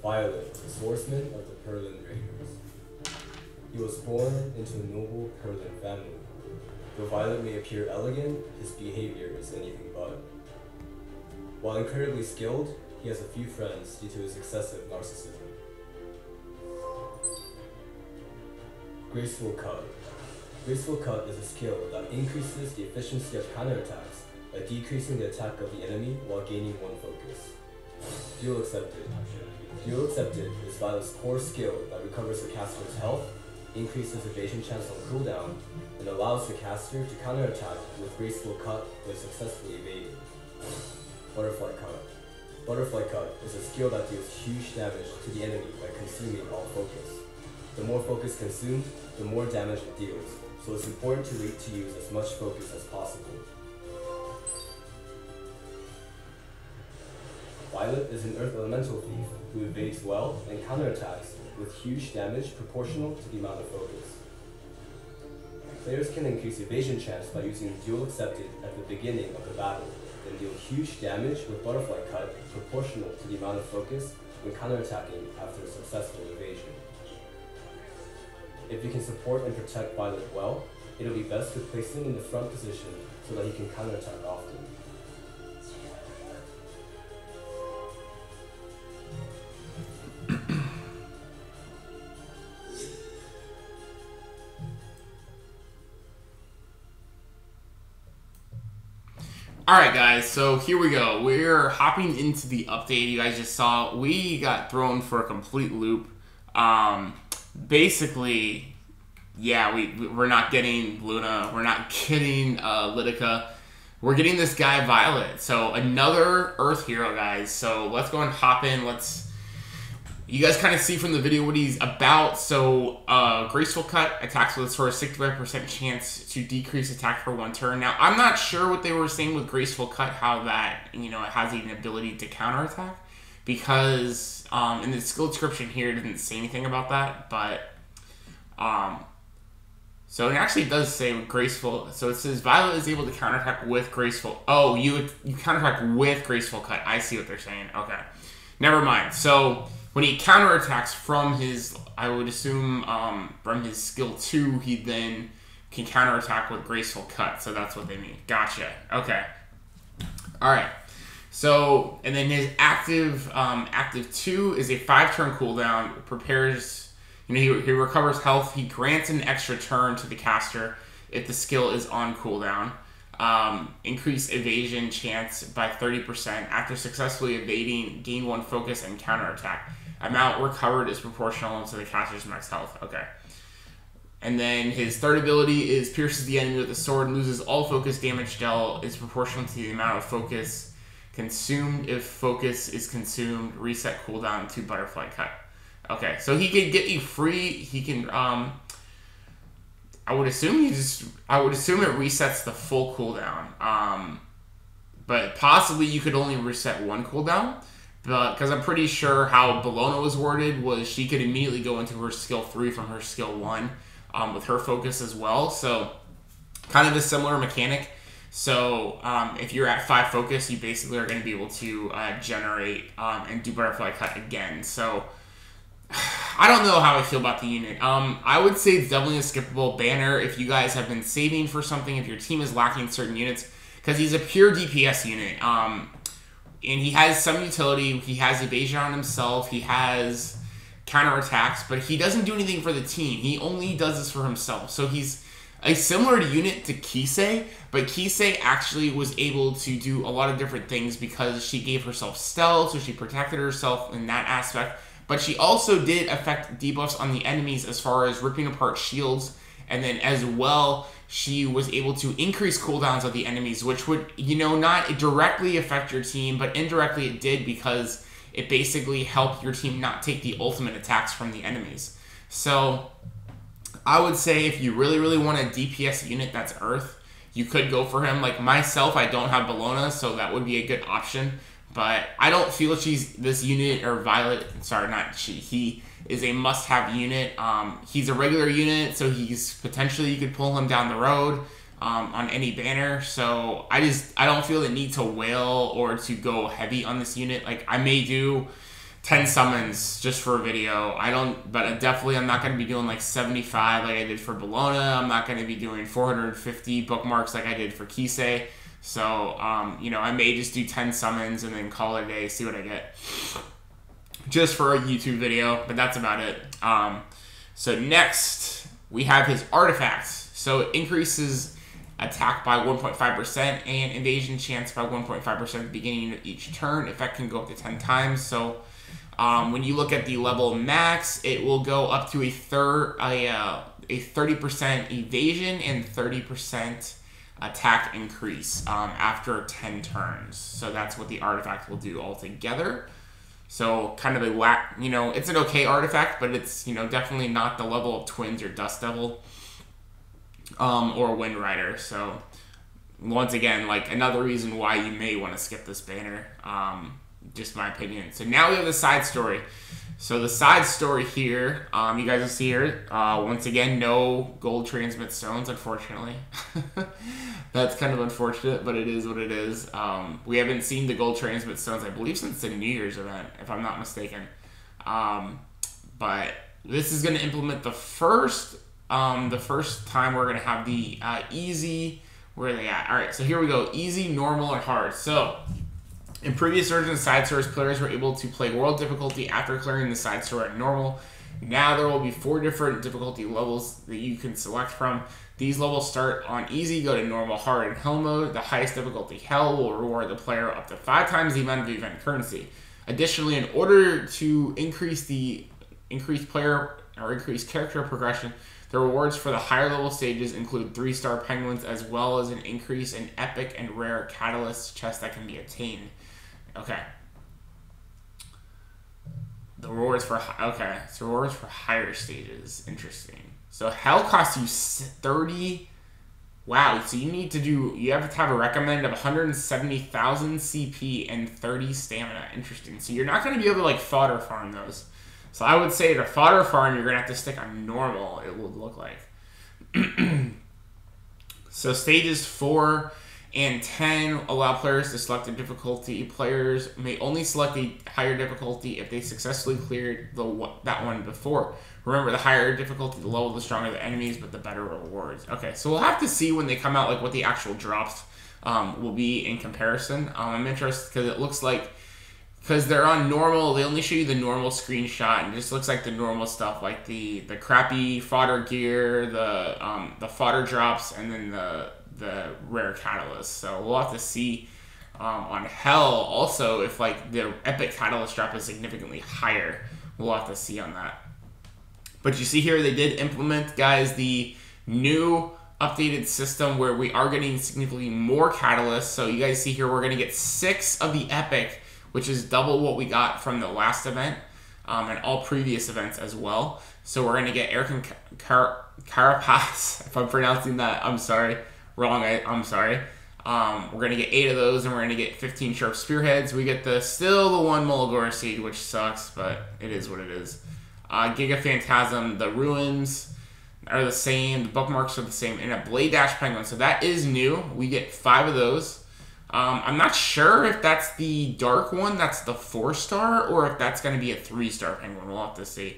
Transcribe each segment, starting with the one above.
Violet, the swordsman of the Perlin Raiders. He was born into a noble Perlin family. Though Violet may appear elegant, his behavior is anything but. While incredibly skilled, he has a few friends due to his excessive narcissism. Graceful Cut. Graceful Cut is a skill that increases the efficiency of counterattacks by decreasing the attack of the enemy while gaining one focus. Duel Accepted. Duel Accepted is Violet's core skill that recovers the caster's health, increases evasion chance on cooldown, and allows the caster to counterattack with Graceful Cut when successfully evading. Butterfly Cut. Butterfly Cut is a skill that deals huge damage to the enemy by consuming all focus. The more focus consumed, the more damage it deals, so it's important to use as much focus as possible. Violet is an Earth Elemental thief who evades well and counterattacks with huge damage proportional to the amount of focus. Players can increase evasion chance by using Duel Accepted at the beginning of the battle, then deal huge damage with Butterfly Cut proportional to the amount of focus when counterattacking after a successful evasion. If you can support and protect Violet well, it'll be best to place him in the front position so that he can counterattack often. Alright guys, so here we go. We're hopping into the update. You guys just saw we got thrown for a complete loop. Basically, yeah, we're not getting Luna, we're not getting Lidica, we're getting this guy Violet. So another Earth hero, guys. So let's go and hop in. You guys kind of see from the video what he's about. So Graceful Cut attacks with for a 65% chance to decrease attack for 1 turn. Now I'm not sure what they were saying with Graceful Cut, how that, you know, it has an ability to counterattack, because in the skill description here it didn't say anything about that, but so it actually does say with Graceful. So it says Violet is able to counterattack with Graceful. Oh, you counterattack with Graceful Cut. I see what they're saying. Okay, never mind. So when he counterattacks from his, I would assume from his skill 2, he then can counterattack with Graceful Cut. So that's what they mean. Gotcha. Okay. All right. So, and then his active 2 is a 5-turn cooldown. Prepares, you know, he recovers health. He grants an extra turn to the caster if the skill is on cooldown. Increase evasion chance by 30%. After successfully evading, gain 1 focus and counterattack. Amount recovered is proportional to the caster's max health. Okay. And then his third ability is pierces the enemy with a sword, loses all focus damage dealt, is proportional to the amount of focus consumed. If focus is consumed, reset cooldown to Butterfly Cut. Okay, so he can get you free. He can I would assume it resets the full cooldown. But possibly you could only reset 1 cooldown. But because I'm pretty sure how Bologna was worded was she could immediately go into her skill 3 from her skill 1 with her focus as well. So kind of a similar mechanic. So if you're at 5 focus, you basically are going to be able to generate and do Butterfly Cut again. So I don't know how I feel about the unit. I would say it's definitely a skippable banner if you guys have been saving for something, if your team is lacking certain units, because he's a pure DPS unit. And he has some utility. He has evasion on himself. He has counterattacks, but he doesn't do anything for the team. He only does this for himself. So he's a similar unit to Kisei, but Kisei actually was able to do a lot of different things because she gave herself stealth, so she protected herself in that aspect. But she also did affect debuffs on the enemies as far as ripping apart shields, and then as well, she was able to increase cooldowns of the enemies, which would, you know, not directly affect your team, but indirectly it did because it basically helped your team not take the ultimate attacks from the enemies. So I would say if you really, really want a DPS unit that's Earth, you could go for him. Like myself, I don't have Bologna, so that would be a good option. But I don't feel this unit, or Violet, sorry, not she, he is a must-have unit. He's a regular unit, so he's potentially, you could pull him down the road on any banner. So I don't feel the need to wail or to go heavy on this unit. Like I may do 10 summons just for a video. But definitely I'm not going to be doing like 75 like I did for Bologna. I'm not going to be doing 450 bookmarks like I did for Kisei. So, you know, I may just do 10 summons and then call it a day, see what I get. Just for a YouTube video, but that's about it. So next, we have his artifacts. So it increases attack by 1.5% and invasion chance by 1.5% at the beginning of each turn. Effect can go up to 10 times. So when you look at the level max, it will go up to a 30% evasion and 30% attack increase after 10 turns. So that's what the artifact will do altogether. So kind of a you know, it's an okay artifact, but it's, you know, definitely not the level of Twins or Dust Devil or Wind Rider. So once again, like another reason why you may want to skip this banner. Just my opinion. So now we have the side story. So the side story here, you guys will see here, once again, no gold transmit stones, unfortunately. That's kind of unfortunate, but it is what it is. We haven't seen the gold transmit stones, I believe, since the New Year's event, if I'm not mistaken. But this is going to implement the first time we're going to have the easy, where are they at? All right, so here we go, easy, normal, and hard. So in previous versions of Side Stories, players were able to play World difficulty after clearing the Side Story at normal. Now there will be 4 different difficulty levels that you can select from. These levels start on easy, go to normal, hard, and hell mode. The highest difficulty, hell, will reward the player up to 5 times the amount of event currency. Additionally, in order to increase player or increase character progression, the rewards for the higher level stages include 3-star penguins, as well as an increase in epic and rare catalyst chests that can be attained. Okay. The rewards for higher stages. Interesting. So hell costs you 30. Wow. So you have to have a recommend of 170,000 CP and 30 stamina. Interesting. So you're not going to be able to like fodder farm those. So I would say to fodder farm, you're going to have to stick on normal, it would look like. So stages 4 and 10 allow players to select a difficulty. Players may only select a higher difficulty if they successfully cleared that one before. Remember, the higher difficulty, the lower, the stronger the enemies, but the better rewards. Okay, so we'll have to see when they come out, like what the actual drops will be in comparison. I'm interested because it looks like, because they're on normal, they only show you the normal screenshot, and it just looks like the normal stuff, like the crappy fodder gear, the fodder drops, and then the rare catalyst. So we'll have to see on hell also if like the epic catalyst drop is significantly higher. We'll have to see on that. But you see here they did implement, guys, the new updated system where we are getting significantly more catalysts. So you guys see here we're going to get 6 of the epic, which is double what we got from the last event and all previous events as well. So we're going to get Eric Carapace, if I'm pronouncing that, I'm sorry, wrong, I'm sorry. We're going to get 8 of those, and we're going to get 15 sharp spearheads. We get still the 1 Mulligora seed, which sucks, but it is what it is. Giga Phantasm, the ruins are the same, the bookmarks are the same, and a Blade Dash Penguin. So that is new. We get 5 of those. I'm not sure if that's the dark one, that's the 4-star, or if that's going to be a 3-star penguin. We'll have to see.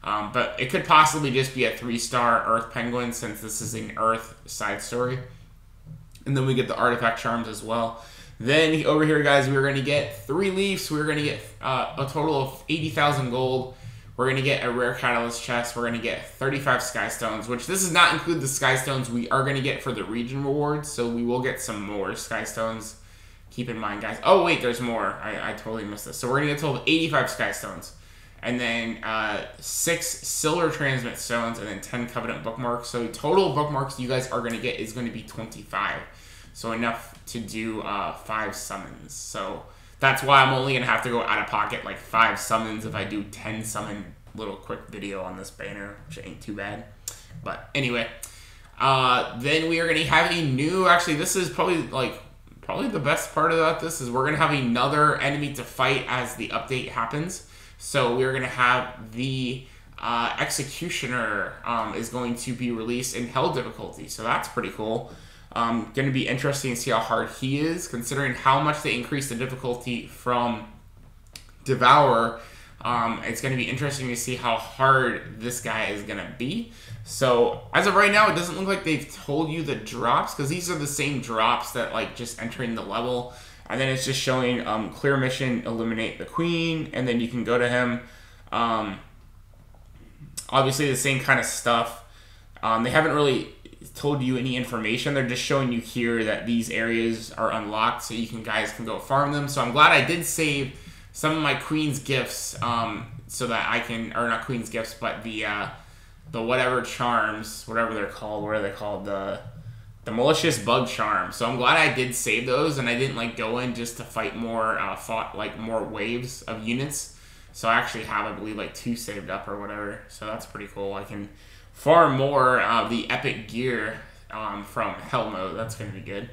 But it could possibly just be a 3-star Earth penguin, since this is an Earth side story. And then we get the artifact charms as well. Then over here, guys, we're going to get 3 leaves. We're going to get a total of 80,000 gold. We're going to get a rare catalyst chest. We're going to get 35 sky stones, which this does not include the sky stones we are going to get for the region rewards. So we will get some more sky stones. Keep in mind, guys. Oh, wait, there's more. I totally missed this. So we're going to get a total of 85 sky stones. And then 6 silver transmit stones, and then 10 covenant bookmarks. So total bookmarks you guys are going to get is going to be 25. So enough to do 5 summons. So that's why I'm only going to have to go out of pocket like 5 summons if I do 10 summon little quick video on this banner, which ain't too bad. But anyway, then we are going to have a new, actually this is probably the best part about this is we're going to have another enemy to fight as the update happens. So we're going to have the Executioner is going to be released in Hell difficulty. So that's pretty cool. Going to be interesting to see how hard he is, considering how much they increased the difficulty from Devour. It's going to be interesting to see how hard this guy is going to be. So as of right now, it doesn't look like they've told you the drops, because these are the same drops that like just entering the level. And then it's just showing clear mission, eliminate the queen, and then you can go to him. Obviously the same kind of stuff. They haven't really told you any information. They're just showing you here that these areas are unlocked, so you guys can go farm them. So I'm glad I did save some of my queen's gifts, so that I can, or not queen's gifts, but the whatever charms, whatever they're called. What are they called? The malicious bug charm. So I'm glad I did save those, and I didn't like go in just to fight more, more waves of units. So I actually have, I believe, like 2 saved up or whatever. So that's pretty cool. I can farm more of the epic gear from Hell mode. That's gonna be good.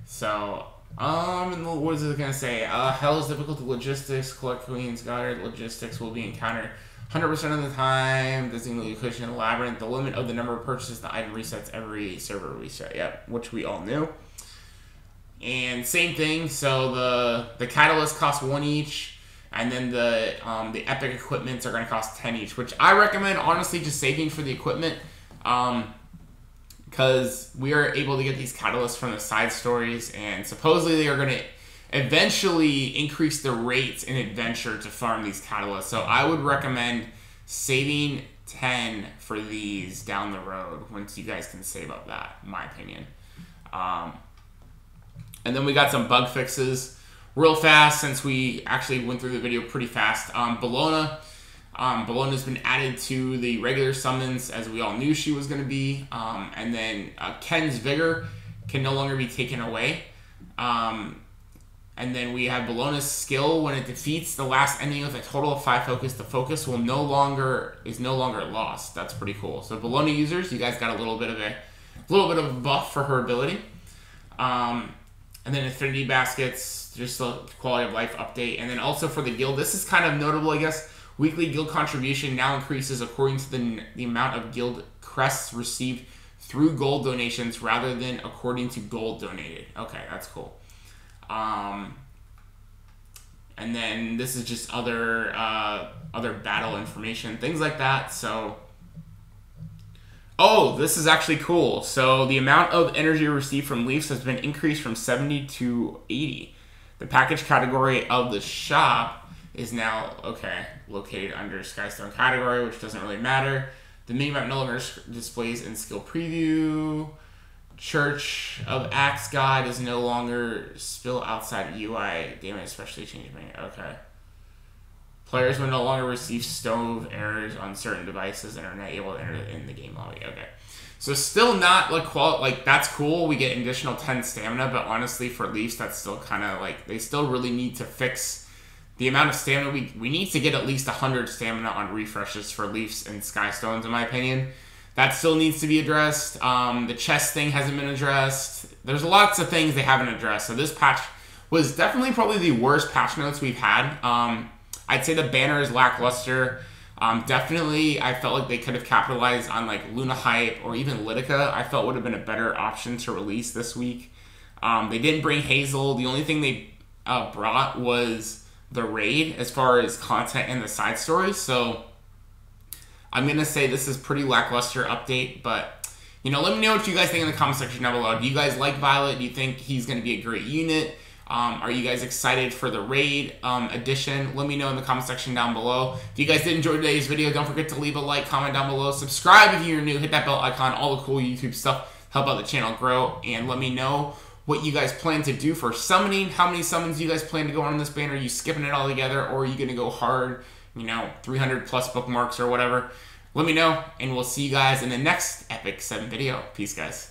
So what was it gonna say? Hell is difficult to logistics. Collect queens, guard logistics will be encountered 100% of the time. Designated location in the labyrinth. The limit of the number of purchases the item resets every server reset. Yep, which we all knew. And same thing. So the catalyst costs 1 each. And then the epic equipments are going to cost 10 each, which I recommend, honestly, just saving for the equipment, because we are able to get these catalysts from the side stories, and supposedly they are going to eventually increase the rates in adventure to farm these catalysts. So I would recommend saving 10 for these down the road once you guys can save up that, in my opinion. And then we got some bug fixes. Real fast, since we actually went through the video pretty fast. Bologna's been added to the regular summons, as we all knew she was going to be. And then Ken's Vigor can no longer be taken away. And then we have Bologna's skill. When it defeats the last enemy with a total of 5 focus, the focus is no longer lost. That's pretty cool. So Bologna users, you guys got a little bit of a buff for her ability. And then Affinity Baskets, just a quality of life update. And then also for the guild, this is kind of notable, I guess. Weekly guild contribution now increases according to the amount of guild crests received through gold donations rather than according to gold donated. Okay, that's cool. And then this is just other battle information, things like that. So, oh, this is actually cool. So the amount of energy received from Leafs has been increased from 70 to 80. The package category of the shop is now, located under Skystone category, which doesn't really matter. The minimap no longer displays in skill preview. Church of Axe God is no longer spill outside UI damage, especially changing. Okay. Players will no longer receive stove errors on certain devices and are not able to enter in the game lobby. Okay. So still not like that's cool. We get an additional 10 stamina, but honestly for Leafs that's still kind of like they still really need to fix the amount of stamina. We need to get at least 100 stamina on refreshes for Leafs and Skystones, in my opinion. That still needs to be addressed. The chest thing hasn't been addressed. There's lots of things they haven't addressed. So this patch was definitely probably the worst patch notes we've had. I'd say the banner is lackluster. Definitely, I felt like they could have capitalized on like Luna Hype or even Lidica. I felt would have been a better option to release this week. They didn't bring Hazel. The only thing they brought was the raid as far as content and the side stories. So I'm going to say this is pretty lackluster update, but you know, let me know what you guys think in the comment section down below. Do you guys like Violet? Do you think he's going to be a great unit? Are you guys excited for the raid edition? Let me know in the comment section down below. If you guys did enjoy today's video, don't forget to leave a like, comment down below, subscribe if you're new, hit that bell icon, all the cool YouTube stuff, help out the channel grow, and let me know what you guys plan to do for summoning. How many summons you guys plan to go on this banner? Are you skipping it all together, or are you going to go hard, you know, 300 plus bookmarks or whatever? Let me know, and we'll see you guys in the next Epicseven video. Peace, guys.